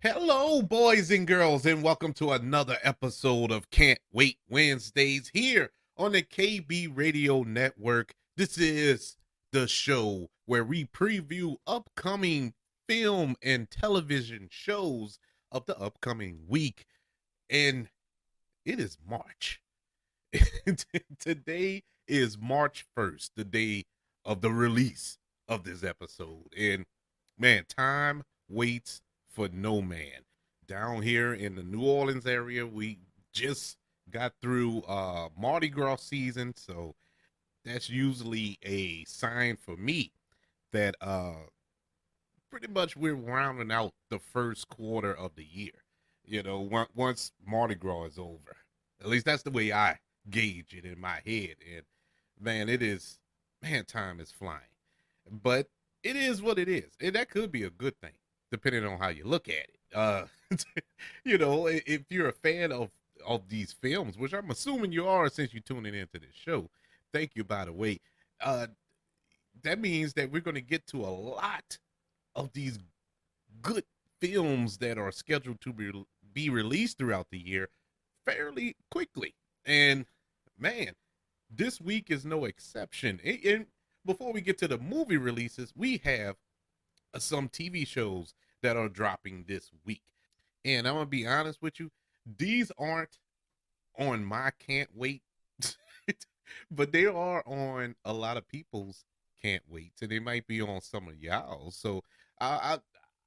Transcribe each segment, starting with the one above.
Hello, boys and girls, and welcome to another episode of Can't Wait Wednesdays here on the KB Radio Network. This is the show where we preview upcoming film and television shows of the upcoming week. And it is March. Today is March 1st, the day of the release of this episode. And man, time waits for no man. Down here in the New Orleans area, we just got through Mardi Gras season, so that's usually a sign for me that pretty much we're rounding out the first quarter of the year. Once Mardi Gras is over. At least that's the way I gauge it in my head. And man, time is flying. But it is what it is. And that could be a good thing, depending on how you look at it. If you're a fan of these films, which I'm assuming you are since you're tuning into this show, thank you, by the way. Uh, that means that we're going to get to a lot of these good films that are scheduled to be released throughout the year fairly quickly. And man, this week is no exception. And before we get to the movie releases, we have some TV shows that are dropping this week. And I'm going to be honest with you, these aren't on my can't wait, but they are on a lot of people's can't wait. And they might be on some of y'all. So I,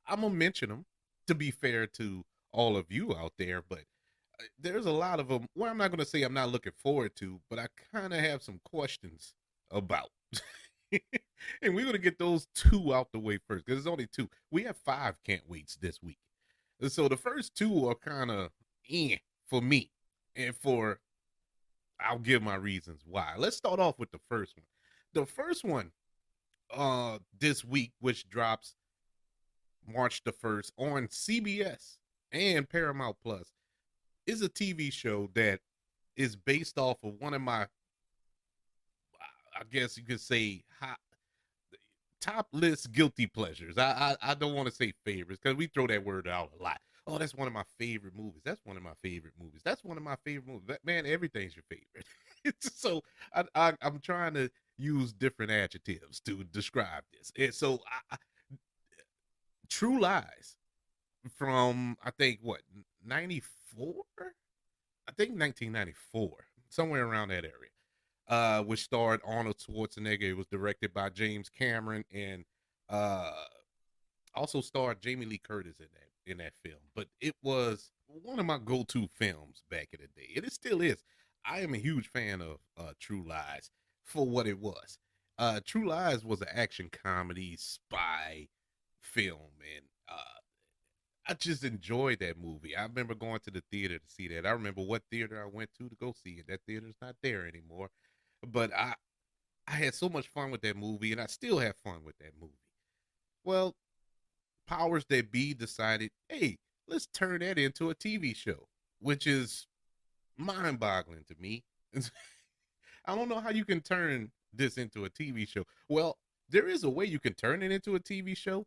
I'm going to mention them to be fair to all of you out there. But there's a lot of them where I'm not going to say I'm not looking forward to, but I kind of have some questions about. And we're going to get those two out the way first because there's only two. We have five can't waits this week. And so the first two are kind of for me. And I'll give my reasons why. Let's start off with the first one. The first one this week, which drops March the 1st on CBS and Paramount Plus, is a TV show that is based off of one of my, I guess you could say, top list guilty pleasures. I don't want to say favorites because we throw that word out a lot. Oh, that's one of my favorite movies. That's one of my favorite movies. That's one of my favorite movies. Man, everything's your favorite. So I'm trying to use different adjectives to describe this. And so True Lies from I think what 94? I think 1994, somewhere around that area. Which starred Arnold Schwarzenegger. It was directed by James Cameron and uh, also starred Jamie Lee Curtis in that film. But it was one of my go-to films back in the day, and it still is. I am a huge fan of True Lies for what it was. True Lies was an action comedy spy film, and I just enjoyed that movie. I remember going to the theater to see that. I remember what theater I went to go see it. That theater's not there anymore. But I had so much fun with that movie, and I still have fun with that movie. Well, powers that be decided, hey, let's turn that into a TV show, which is mind-boggling to me. I don't know how you can turn this into a TV show. Well, there is a way you can turn it into a TV show,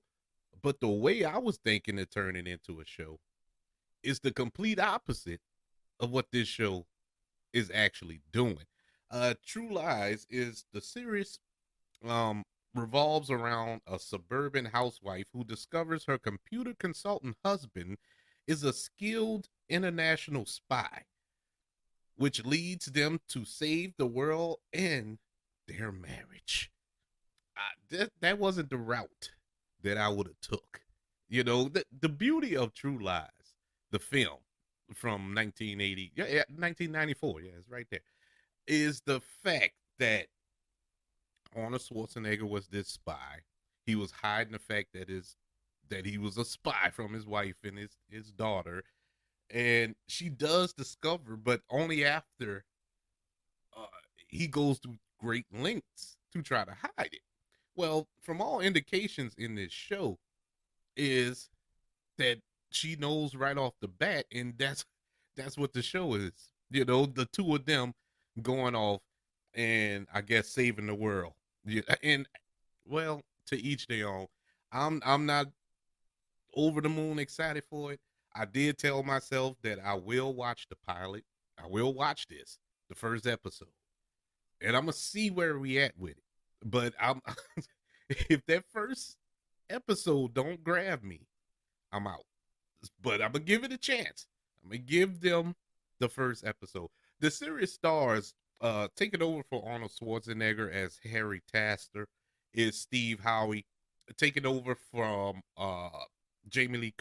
but the way I was thinking to turn it into a show is the complete opposite of what this show is actually doing. True Lies is the series um, revolves around a suburban housewife who discovers her computer consultant husband is a skilled international spy, which leads them to save the world and their marriage. That wasn't the route that I would have took. The beauty of True Lies, the film from 1980, yeah, 1994, yeah, it's right there, is the fact that Arnold Schwarzenegger was this spy. He was hiding the fact that he was a spy from his wife and his daughter, and she does discover, but only after uh, he goes to great lengths to try to hide it. Well, from all indications in this show, is that she knows right off the bat, and that's what the show is. The two of them going off and I guess saving the world. Yeah, and well, to each their own. I'm not over the moon excited for it. I did tell myself that I will watch the pilot. I will watch this, the first episode, and I'm gonna see where we at with it. But I'm if that first episode don't grab me, I'm out. But I'm gonna give it a chance. I'm gonna give them the first episode. The series stars taking over for Arnold Schwarzenegger as Harry Taster is Steve Howie. Taking over from Jamie Lee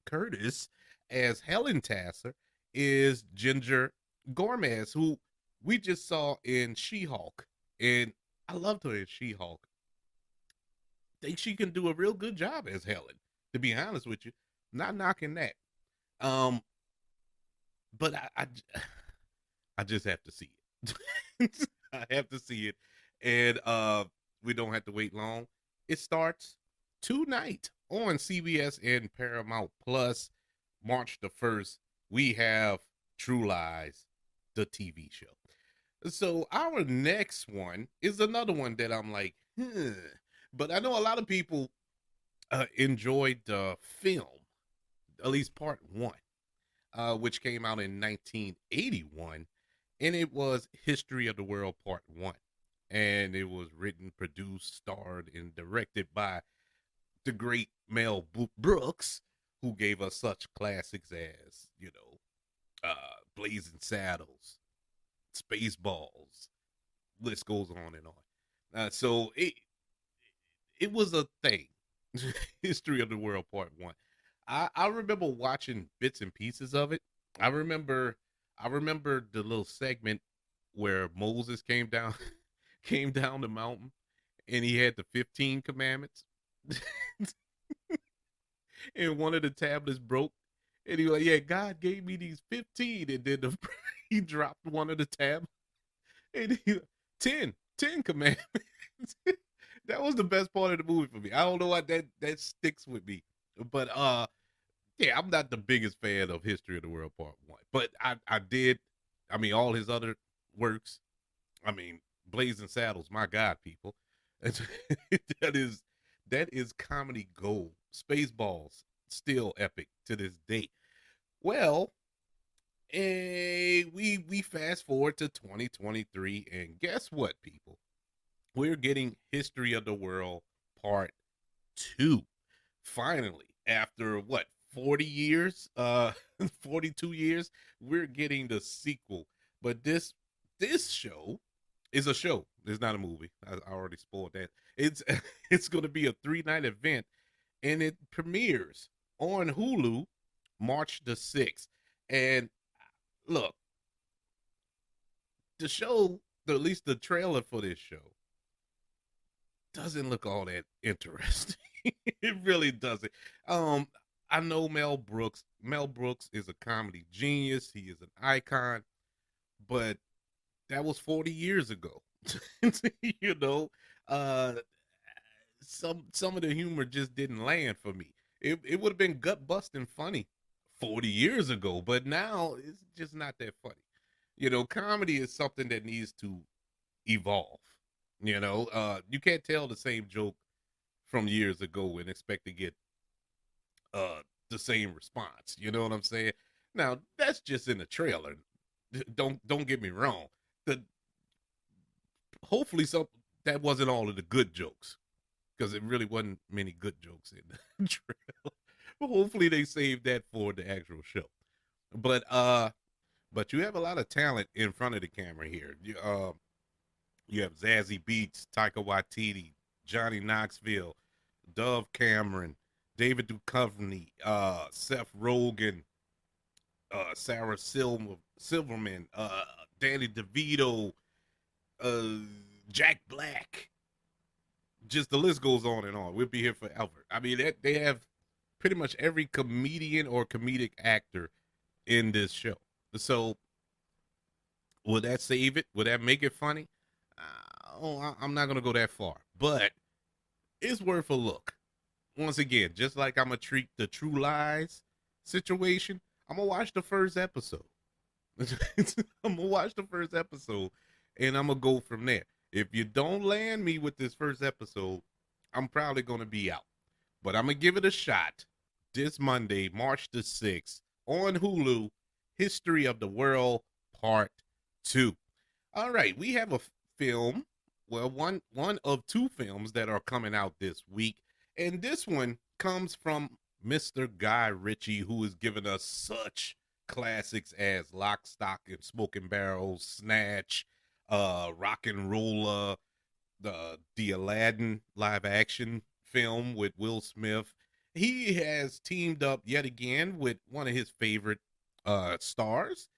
Curtis as Helen Tasker is Ginger Gomez, who we just saw in She-Hulk. And I loved her in She-Hulk. Think she can do a real good job as Helen, to be honest with you. Not knocking that. Um, but I just have to see it. I have to see it. And we don't have to wait long. It starts tonight on CBS and Paramount Plus, March the 1st. We have True Lies, the TV show. So our next one is another one that I'm like, but I know a lot of people enjoyed the film, at least part one, which came out in 1981, and it was History of the World Part One, and it was written, produced, starred, and directed by the great Mel Brooks, who gave us such classics as, Blazing Saddles, Spaceballs, list goes on and on. So it was a thing. History of the World Part One. I remember watching bits and pieces of it. I remember the little segment where Moses came down came down the mountain and he had the 15 commandments. And one of the tablets broke. And he was like, yeah, God gave me these 15. And then he dropped one of the tablets. And 10 commandments. That was the best part of the movie for me. I don't know why that sticks with me. But yeah, I'm not the biggest fan of History of the World Part One. But I did, all his other works, Blazing Saddles, my God, people. that is comedy gold. Spaceballs, still epic to this day. Well, we fast forward to 2023, and guess what, people? We're getting History of the World Part 2. Finally, after what, 40 years? 42 years, we're getting the sequel. But this show is a show. It's not a movie. I already spoiled that. It's going to be a 3-night event, and it premieres on Hulu March the 6th. And look, the show, at least the trailer for this show, doesn't look all that interesting. It really doesn't. I know Mel Brooks. Mel Brooks is a comedy genius. He is an icon, but that was 40 years ago. you know, uh, some of the humor just didn't land for me. It would have been gut busting funny 40 years ago, but now it's just not that funny. Comedy is something that needs to evolve. You can't tell the same joke from years ago and expect to get the same response. You know what I'm saying? Now that's just in the trailer. Don't get me wrong. Hopefully that wasn't all of the good jokes, because it really wasn't many good jokes in the trailer. But hopefully they saved that for the actual show. But you have a lot of talent in front of the camera here. You have Zazie Beetz, Taika Waititi, Johnny Knoxville, Dove Cameron, David Duchovny, Seth Rogen, Sarah Silverman, Danny DeVito, Jack Black. Just the list goes on and on. We'll be here forever. They have pretty much every comedian or comedic actor in this show. So, will that save it? Will that make it funny? I'm not going to go that far. But it's worth a look. Once again, just like I'm going to treat the True Lies situation, I'm going to watch the first episode. I'm going to watch the first episode, and I'm going to go from there. If you don't land me with this first episode, I'm probably going to be out. But I'm going to give it a shot. this Monday, March the 6th, on Hulu, History of the World Part 2. All right, we have a film, well, one of two films that are coming out this week, and this one comes from Mr. Guy Ritchie, who has given us such classics as Lock, Stock, and Smoking Barrels, Snatch, Rock and Roller, the Aladdin live action film with Will Smith. He has teamed up yet again with one of his favorite stars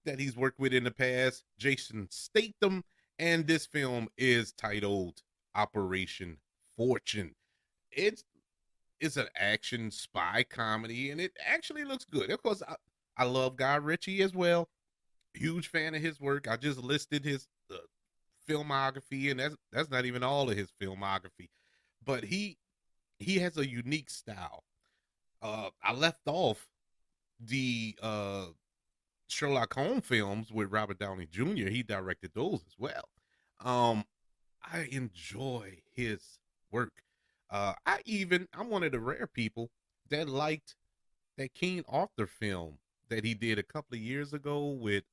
that he's worked with in the past, Jason Statham, and this film is titled Operation Fortune. It's it's an action spy comedy, and it actually looks good. Of course, I love Guy Ritchie as well. Huge fan of his work. I just listed his filmography, and that's not even all of his filmography, but he has a unique style. I left off the Sherlock Holmes films with Robert Downey Jr. He directed those as well. Um, I enjoy his work. I'm one of the rare people that liked that King Arthur film that he did a couple of years ago with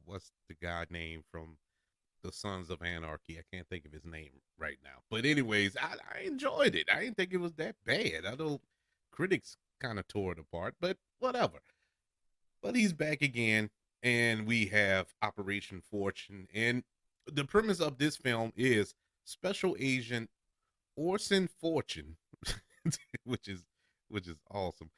what's the guy name from the Sons of Anarchy? I can't think of his name right now. But anyways, I enjoyed it. I didn't think it was that bad. I know critics kind of tore it apart, but whatever. But he's back again, and we have Operation Fortune. And the premise of this film is Special Agent Orson Fortune, which is which is awesome.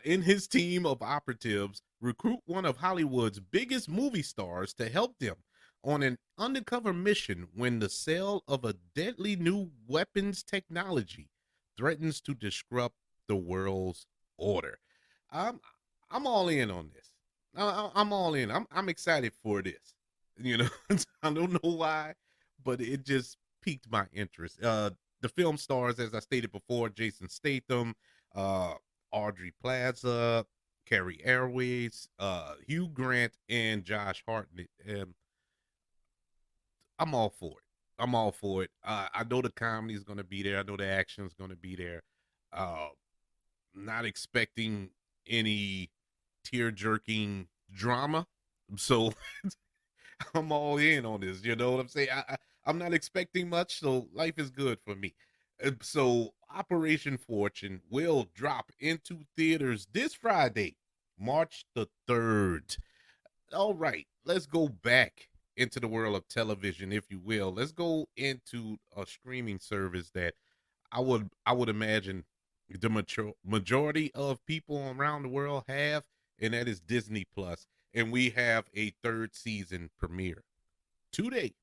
In his team of operatives, recruit one of Hollywood's biggest movie stars to help them on an undercover mission when the sale of a deadly new weapons technology threatens to disrupt the world's order. I'm I'm all in on this. I'm all in. I'm excited for this. You know, I don't know why, but it just piqued my interest. The film stars, as I stated before, Jason Statham, uh, Audrey Plaza, Carrie Airways, Hugh Grant, and Josh Hartnett. And I'm all for it. I'm all for it. I know the comedy is going to be there. I know the action is going to be there. Uh, not expecting any tear jerking drama. So I'm all in on this. You know what I'm saying? I'm not expecting much, so life is good for me. So Operation Fortune will drop into theaters this Friday, March the 3rd. All right, let's go back into the world of television, if you will. Let's go into a streaming service that I would imagine the majority of people around the world have, and that is Disney Plus. And we have a third season premiere today,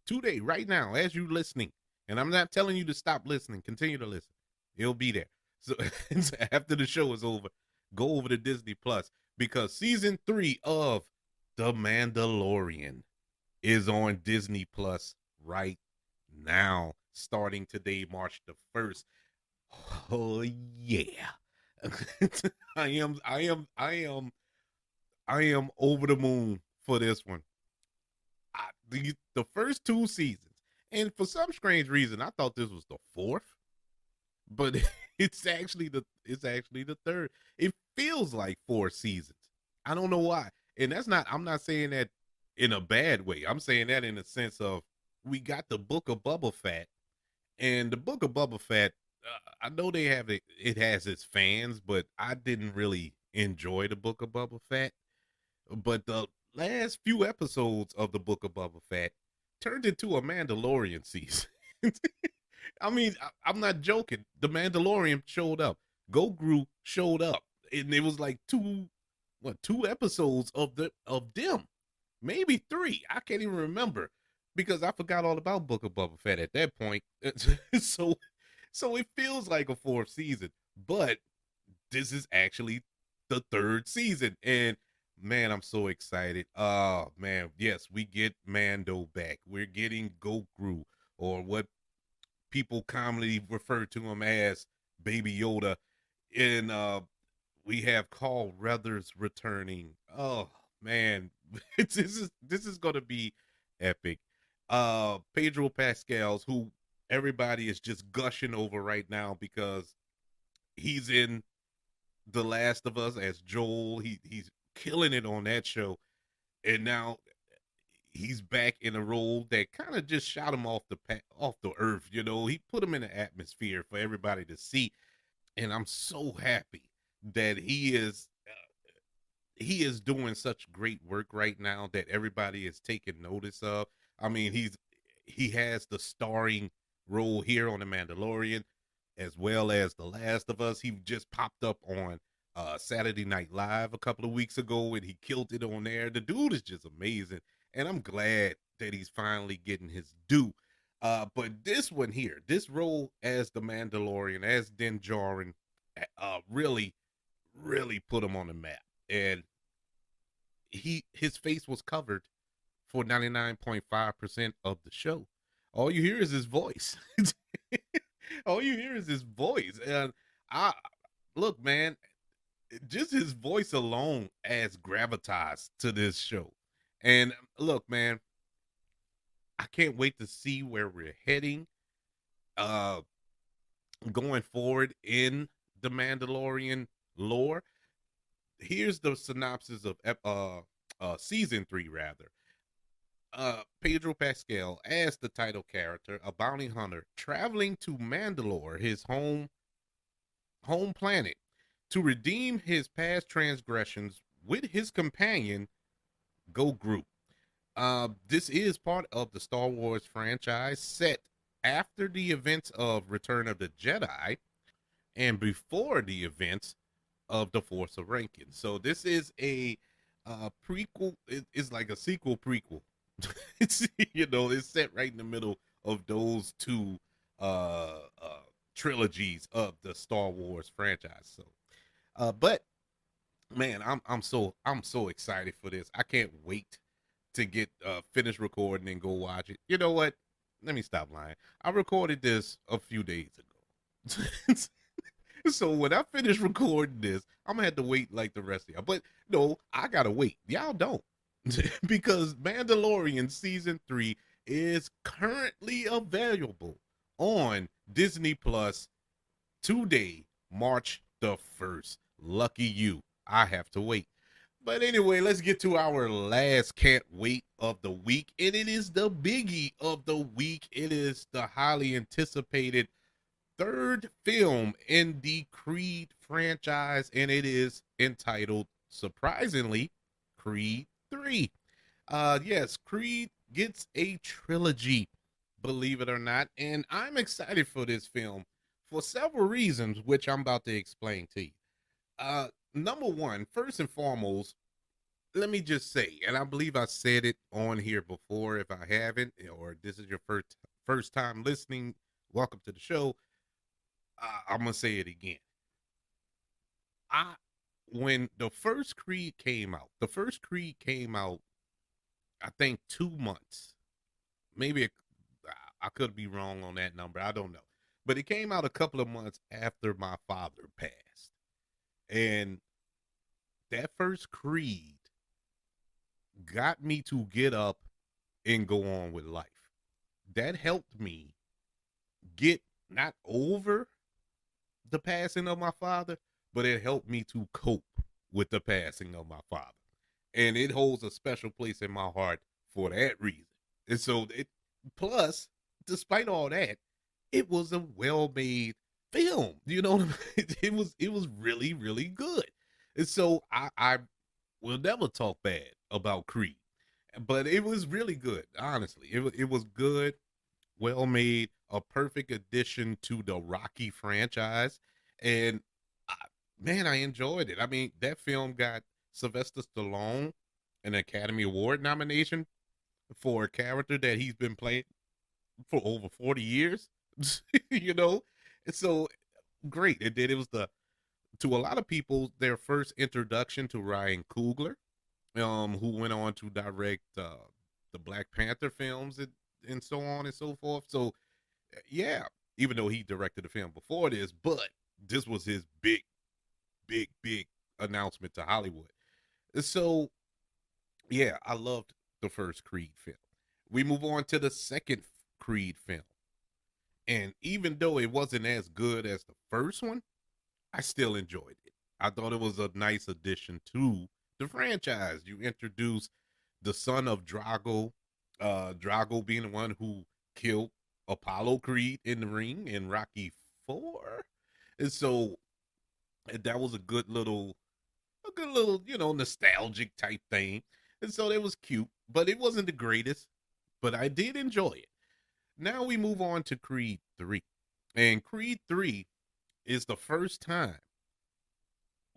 today, right now, as you listening. And I'm not telling you to stop listening. Continue to listen. It'll be there. So after the show is over, go over to Disney Plus because season 3 of The Mandalorian is on Disney Plus right now, starting today, March the 1st. Oh yeah. I am over the moon for this one. The first two seasons, and for some strange reason, I thought this was the fourth, but it's actually the third. It feels like 4 seasons. I don't know why, and that's not. I'm not saying that in a bad way. I'm saying that in the sense of we got the Book of Boba Fett, and the Book of Boba Fett. I know they have it. It has its fans, but I didn't really enjoy the Book of Boba Fett. But the last few episodes of the Book of Boba Fett turned into a Mandalorian season. I mean, I'm not joking. The Mandalorian showed up. Grogu showed up, and it was like two episodes of them, maybe three. I can't even remember because I forgot all about Book of Boba Fett at that point. so, so it feels like a fourth season, but this is actually the third season, and man, I'm so excited. Oh man, yes, we get Mando back. We're getting Grogu, or what people commonly refer to him as Baby Yoda. And we have Carl Weathers returning. Oh man, this is gonna be epic. Pedro Pascal's, who everybody is just gushing over right now because he's in The Last of Us as Joel. He's killing it on that show, and now he's back in a role that kind of just shot him off the earth. You know, he put him in the atmosphere for everybody to see, and I'm so happy that he is doing such great work right now that everybody is taking notice of. I mean, he has the starring role here on The Mandalorian, as well as The Last of Us. He just popped up on Saturday Night Live a couple of weeks ago, and he killed it on there. The dude is just amazing, and I'm glad that he's finally getting his due. But this one here, this role as the Mandalorian, as Din Djarin, really, really put him on the map. And his face was covered for 99.5% of the show. All you hear is his voice. All you hear is his voice. And I look, man, just his voice alone adds gravitas to this show. And look, man, I can't wait to see where we're heading uh going forward in the Mandalorian lore. Here's the synopsis of season 3 rather. Pedro Pascal as the title character, a bounty hunter traveling to Mandalore, his home planet, to redeem his past transgressions with his companion Go Group. This is part of the Star Wars franchise set after the events of Return of the Jedi and before the events of The Force Awakens. So this is a prequel. It's like a sequel prequel. It's, it's set right in the middle of those two trilogies of the Star Wars franchise. So, but man, I'm so excited for this. I can't wait to get finished recording and go watch it. You know what? Let me stop lying. I recorded this a few days ago. So when I finish recording this, I'm gonna have to wait like the rest of y'all. But no, I gotta wait. Y'all don't. Because Mandalorian season 3 is currently available on Disney Plus today, March the 1st. Lucky you. I have to wait. But anyway, let's get to our last can't wait of the week. And it is the biggie of the week. It is the highly anticipated third film in the Creed franchise, and it is entitled, surprisingly, Creed 3. Yes, Creed gets a trilogy, believe it or not, and I'm excited for this film for several reasons, which I'm about to explain to you. Number one, first and foremost, let me just say, and I believe I said it on here before. If I haven't, or this is your first time listening, welcome to the show. I'm gonna say it again. I When the first Creed came out, I think 2 months, maybe I could be wrong on that number. I don't know, but it came out a couple of months after my father passed, and that first Creed got me to get up and go on with life. That helped me get not over the passing of my father, but it helped me to cope with the passing of my father. And it holds a special place in my heart for that reason. And so plus, despite all that, it was a well-made film. You know what I mean? It was really, really good. And so I will never talk bad about Creed. But it was really good, honestly. It was good, well made, a perfect addition to the Rocky franchise, and I, man, I enjoyed it. I mean, that film got Sylvester Stallone an Academy Award nomination for a character that he's been playing for over 40 years. you know, and so great. It was the to a lot of people their first introduction to Ryan Coogler, who went on to direct the Black Panther films and so on and so forth. So yeah, even though he directed the film before this, but this was his big, big, big announcement to Hollywood. So yeah, I loved the first Creed film. We move on to the second Creed film. And even though it wasn't as good as the first one, I still enjoyed it. I thought it was a nice addition to the franchise. You introduce the son of Drago, Drago being the one who killed Apollo Creed in the ring in Rocky Four, and so that was a good little, nostalgic type thing, and so it was cute, but it wasn't the greatest, but I did enjoy it. Now we move on to Creed 3, and Creed 3 is the first time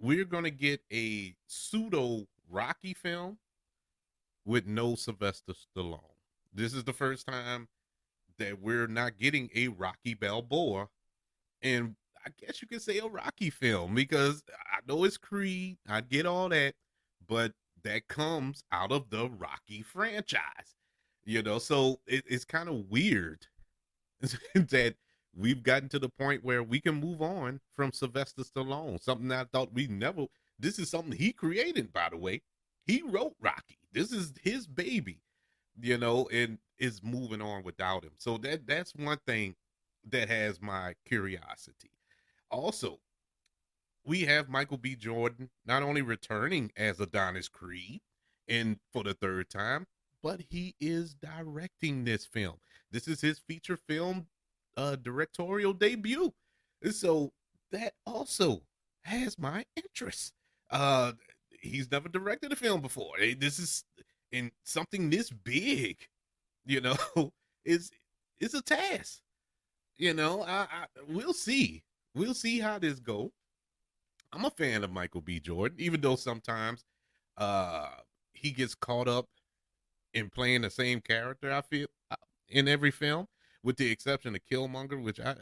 we're gonna get a pseudo Rocky film with no Sylvester Stallone. This is the first time that we're not getting a Rocky Balboa, and I guess you could say a Rocky film because I know it's Creed, I get all that, but that comes out of the Rocky franchise, So it's kind of weird that we've gotten to the point where we can move on from Sylvester Stallone. Something that I thought we never. This is something he created, by the way. He wrote Rocky. This is his baby, and is moving on without him. So that's one thing that has my curiosity. Also, we have Michael B. Jordan not only returning as Adonis Creed and for the third time, but he is directing this film. This is his feature film directorial debut. And so that also has my interest. Uh he's never directed a film before. This is in something this big, you know, is a task. I we'll see. We'll see how this go. I'm a fan of Michael B. Jordan, even though sometimes uh he gets caught up in playing the same character. I feel in every film, with the exception of Killmonger, which I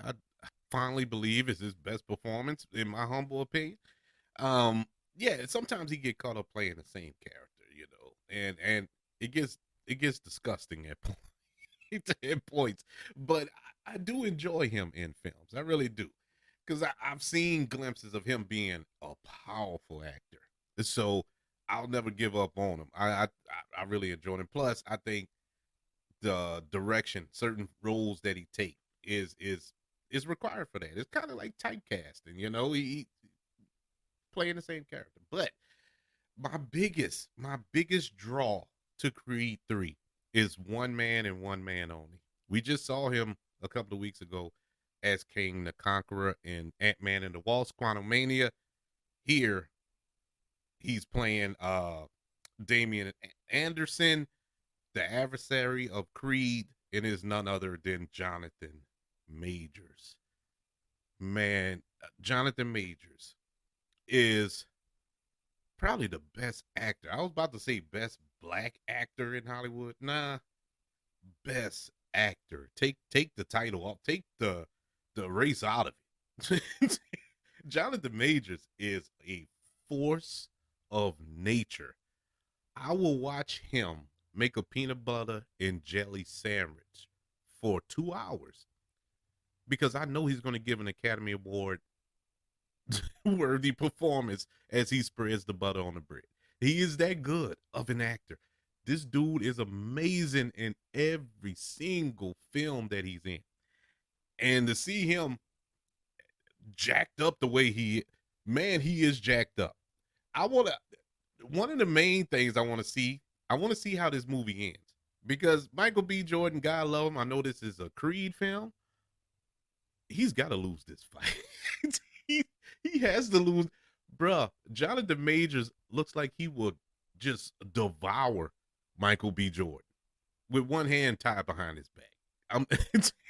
fondly believe is his best performance in my humble opinion. Yeah, sometimes he get caught up playing the same character, and it gets disgusting at at points. But I do enjoy him in films. I really do, because I've seen glimpses of him being a powerful actor. So I'll never give up on him. I really enjoy him. Plus, I think the direction, certain roles that he take is required for that. It's kind of like typecasting, he playing the same character. But my biggest draw to Creed 3 is one man and one man only. We just saw him a couple of weeks ago as King the Conqueror in Ant-Man and the Wasp: Quantumania. Here he's playing Damian Anderson, the adversary of Creed, and is none other than Jonathan Majors. Man, Jonathan Majors is probably the best actor. I was about to say best black actor in Hollywood. Nah, best actor. Take the title off. Take the race out of it. Jonathan Majors is a force of nature. I will watch him make a peanut butter and jelly sandwich for 2 hours because I know he's going to give an Academy Award worthy performance as he spreads the butter on the bread. He is that good of an actor. This dude is amazing in every single film that he's in. And to see him jacked up the way he is jacked up. One of the main things I want to see how this movie ends. Because Michael B. Jordan, God love him, I know this is a Creed film. He's got to lose this fight. he, he has to lose. Bruh, Jonathan Majors looks like he would just devour Michael B. Jordan with one hand tied behind his back.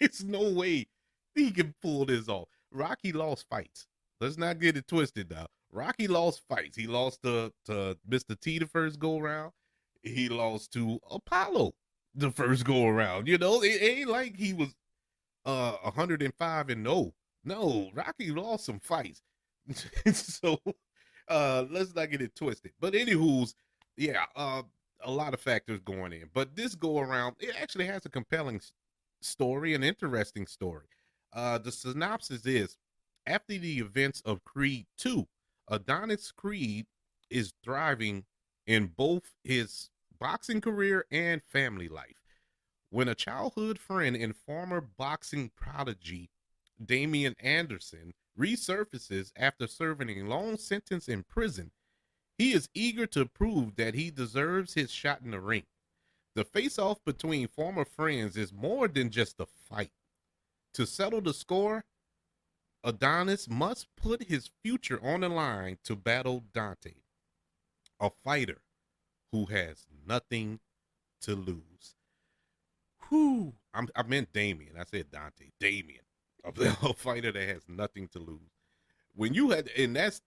It's no way he can pull this off. Rocky lost fights. Let's not get it twisted now. Rocky lost fights. He lost to Mr. T the first go around. He lost to Apollo the first go around. It ain't like he was 105 and no. No, Rocky lost some fights. So let's not get it twisted. But anywho's, yeah, a lot of factors going in. But this go around, it actually has a compelling story, an interesting story. The synopsis is after the events of Creed 2, Adonis Creed is thriving in both his boxing career and family life. When a childhood friend and former boxing prodigy, Damian Anderson, resurfaces after serving a long sentence in prison. He is eager to prove that he deserves his shot in the ring. The face-off between former friends is more than just a fight. To settle the score, Adonis must put his future on the line to battle Dante, a fighter who has nothing to lose. Whew. I meant Damien. I said Dante. Damien, a fighter that has nothing to lose. When you had, and that's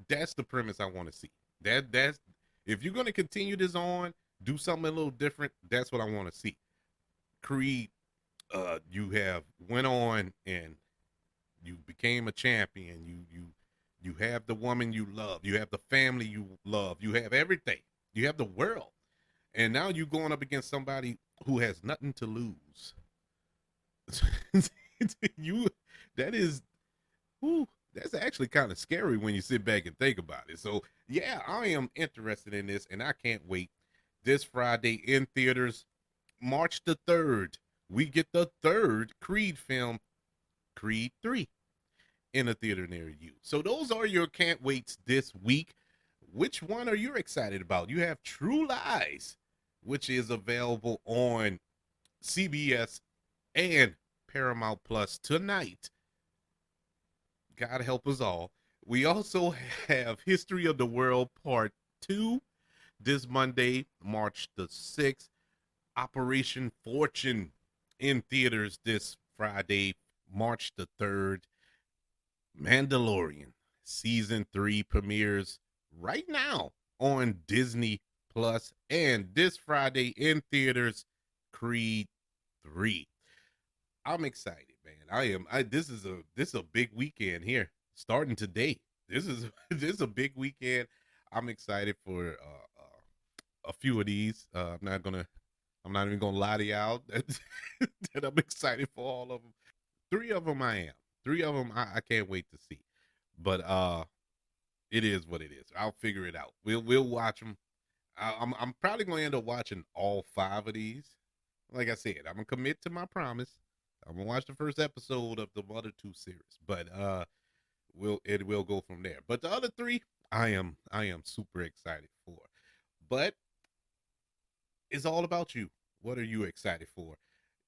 the premise I want to see. That's if you're gonna continue this on, do something a little different. That's what I want to see. Creed, you have went on and you became a champion. You have the woman you love. You have the family you love. You have everything. You have the world, and now you're going up against somebody who has nothing to lose. you that is, whew, that's actually kind of scary when you sit back and think about it. So yeah, I am interested in this, and I can't wait. This Friday in theaters, March the 3rd, we get the third Creed film, Creed 3, in a theater near you. So those are your can't waits this week. Which one are you excited about? You have True Lies, which is available on CBS and Paramount Plus tonight. God help us all. We also have History of the World Part 2 this Monday, March the 6th. Operation Fortune in theaters this Friday, March the 3rd. Mandalorian Season 3 premieres right now on Disney Plus, and this Friday in theaters, Creed 3. I'm excited, man. I am. This is a big weekend here, starting today. This is this is a big weekend. I'm excited for a few of these. I'm not even gonna lie to y'all that I'm excited for all of them. Three of them I am. Three of them I can't wait to see. But it is what it is. I'll figure it out. We'll watch them. I'm probably gonna end up watching all 5 of these. Like I said, I'm gonna commit to my promise. I'm gonna watch the first episode of the other 2 series, but it will go from there. But the other 3, I am super excited for. But it's all about you. What are you excited for?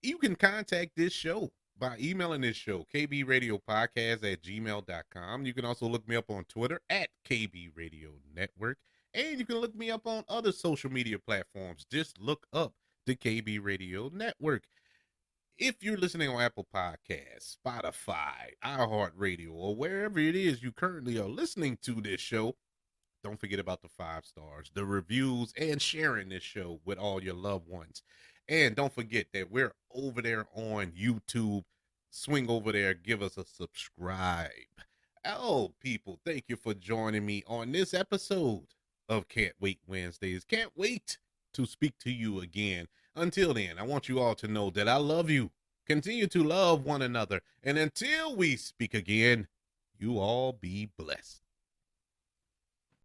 You can contact this show by emailing this show, kbradiopodcast@gmail.com. You can also look me up on Twitter at KB Radio Network. And you can look me up on other social media platforms. Just look up the KB Radio Network. If you're listening on Apple Podcasts, Spotify, iHeartRadio, or wherever it is you currently are listening to this show, don't forget about the 5 stars, the reviews, and sharing this show with all your loved ones. And don't forget that we're over there on YouTube. Swing over there, give us a subscribe. Oh, people, thank you for joining me on this episode of Can't Wait Wednesdays. Can't wait to speak to you again. Until then, I want you all to know that I love you. Continue to love one another. And until we speak again, you all be blessed.